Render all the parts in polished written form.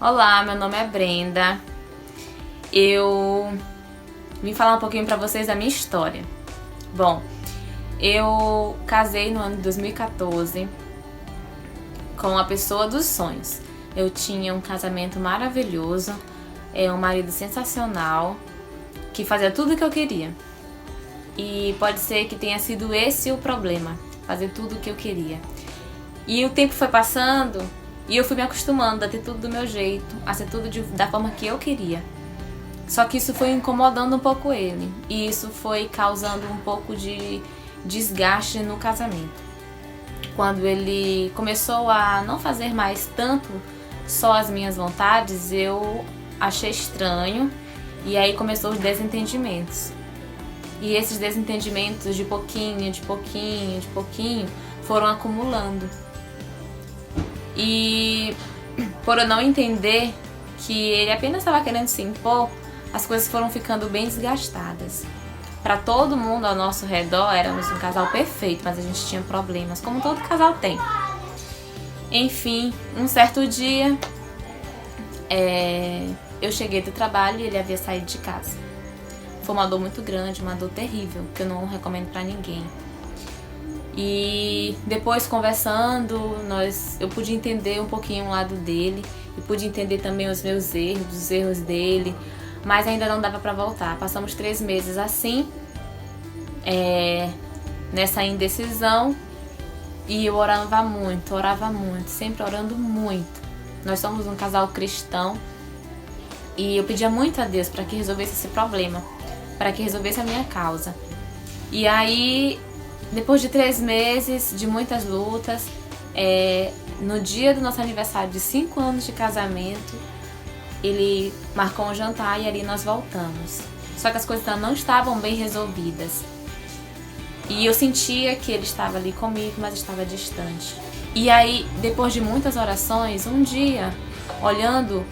Olá, meu nome é Brenda. Eu vim falar um pouquinho pra vocês da minha história. Bom, eu casei no ano de 2014 com a pessoa dos sonhos. Eu tinha um casamento maravilhoso, um marido sensacional, que fazia tudo o que eu queria. E pode ser que tenha sido esse o problema, fazer tudo o que eu queria. E o tempo foi passando e eu fui me acostumando a ter tudo do meu jeito, a ser tudo da forma que eu queria. Só que isso foi incomodando um pouco ele, e isso foi causando um pouco de desgaste no casamento. Quando ele começou a não fazer mais tanto só as minhas vontades, eu achei estranho, e aí começou os desentendimentos. E esses desentendimentos de pouquinho, foram acumulando. E por eu não entender que ele apenas estava querendo se impor, as coisas foram ficando bem desgastadas. Para todo mundo ao nosso redor, éramos um casal perfeito, mas a gente tinha problemas, como todo casal tem. Enfim, um certo dia, eu cheguei do trabalho e ele havia saído de casa. Foi uma dor muito grande, uma dor terrível, que eu não recomendo para ninguém. E depois, conversando, eu pude entender um pouquinho o lado dele, e pude entender também os meus erros, os erros dele, mas ainda não dava para voltar. Passamos 3 meses assim, nessa indecisão, e eu orava muito, sempre orando muito. Nós somos um casal cristão, e eu pedia muito a Deus para que resolvesse esse problema, para que resolvesse a minha causa. E aí, depois de 3 meses de muitas lutas, no dia do nosso aniversário de 5 anos de casamento, ele marcou um jantar e ali nós voltamos. Só que as coisas não estavam bem resolvidas. E eu sentia que ele estava ali comigo, mas estava distante. E aí, depois de muitas orações, um dia, olhando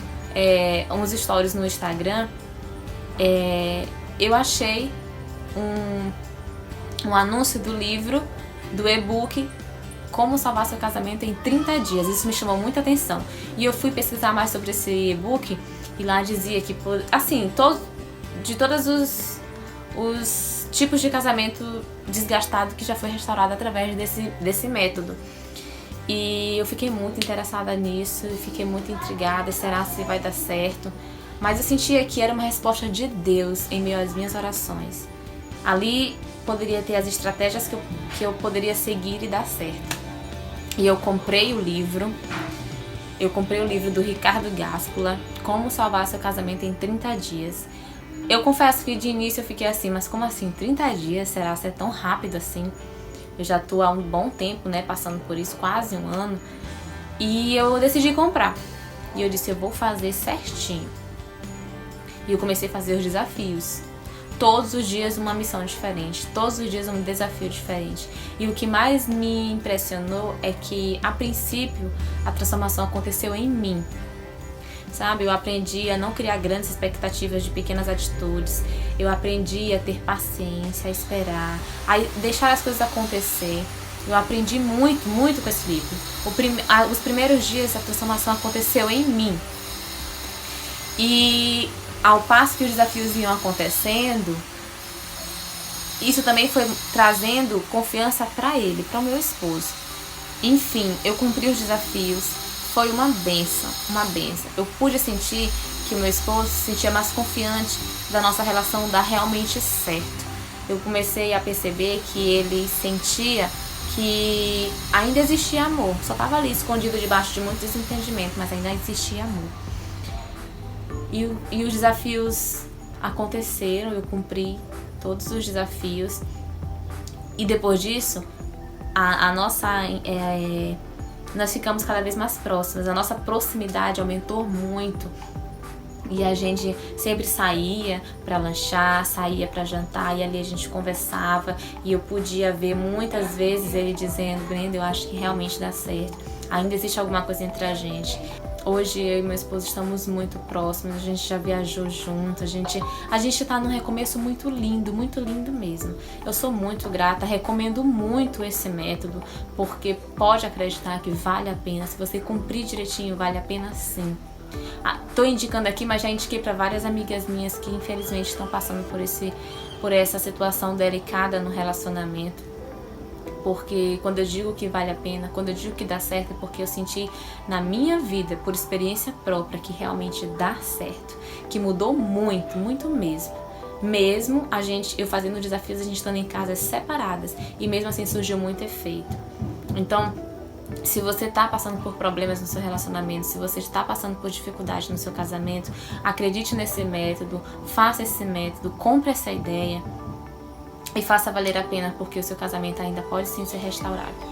uns stories no Instagram, eu achei um anúncio do livro, do e-book Como Salvar Seu Casamento em 30 Dias. Isso me chamou muita atenção. E eu fui pesquisar mais sobre esse e-book e lá dizia que, assim, de todos os tipos de casamento desgastado que já foi restaurado através desse método. E eu fiquei muito interessada nisso, fiquei muito intrigada, será se vai dar certo? Mas eu sentia que era uma resposta de Deus em meio às minhas orações. Ali poderia ter as estratégias que eu poderia seguir e dar certo. E eu comprei o livro do Ricardo Gáspula, Como Salvar Seu Casamento em 30 Dias. Eu confesso que de início eu fiquei assim, mas como assim, 30 dias? Será que é tão rápido assim? Eu já tô há um bom tempo, passando por isso, quase um ano. E eu decidi comprar. E eu disse, eu vou fazer certinho. E eu comecei a fazer os desafios. Todos os dias uma missão diferente, todos os dias um desafio diferente. E o que mais me impressionou é que, a princípio, a transformação aconteceu em mim. Sabe, eu aprendi a não criar grandes expectativas de pequenas atitudes. Eu aprendi a ter paciência, a esperar, a deixar as coisas acontecer. Eu aprendi muito, muito com esse livro. Os primeiros dias a transformação aconteceu em mim. E ao passo que os desafios iam acontecendo, isso também foi trazendo confiança para ele, para o meu esposo. Enfim, eu cumpri os desafios, foi uma bênção, uma bênção. Eu pude sentir que o meu esposo se sentia mais confiante da nossa relação dar realmente certo. Eu comecei a perceber que ele sentia que ainda existia amor, só estava ali escondido debaixo de muito desentendimento, mas ainda existia amor. E os desafios aconteceram, eu cumpri todos os desafios. E depois disso, nós ficamos cada vez mais próximas. A nossa proximidade aumentou muito. E a gente sempre saía para lanchar, saía para jantar, e ali a gente conversava. E eu podia ver muitas vezes ele dizendo, Brenda, eu acho que realmente dá certo. Ainda existe alguma coisa entre a gente. Hoje eu e meu esposo estamos muito próximos, a gente já viajou junto, a gente tá num recomeço muito lindo mesmo. Eu sou muito grata, recomendo muito esse método, porque pode acreditar que vale a pena, se você cumprir direitinho, vale a pena sim. Tô indicando aqui, mas já indiquei para várias amigas minhas que infelizmente estão passando por essa situação delicada no relacionamento. Porque quando eu digo que vale a pena, quando eu digo que dá certo, é porque eu senti na minha vida, por experiência própria, que realmente dá certo, que mudou muito, muito mesmo. Mesmo eu fazendo desafios, a gente estando em casas separadas, e mesmo assim surgiu muito efeito. Então, se você está passando por problemas no seu relacionamento, se você está passando por dificuldade no seu casamento, acredite nesse método, faça esse método, compre essa ideia e faça valer a pena, porque o seu casamento ainda pode sim ser restaurado.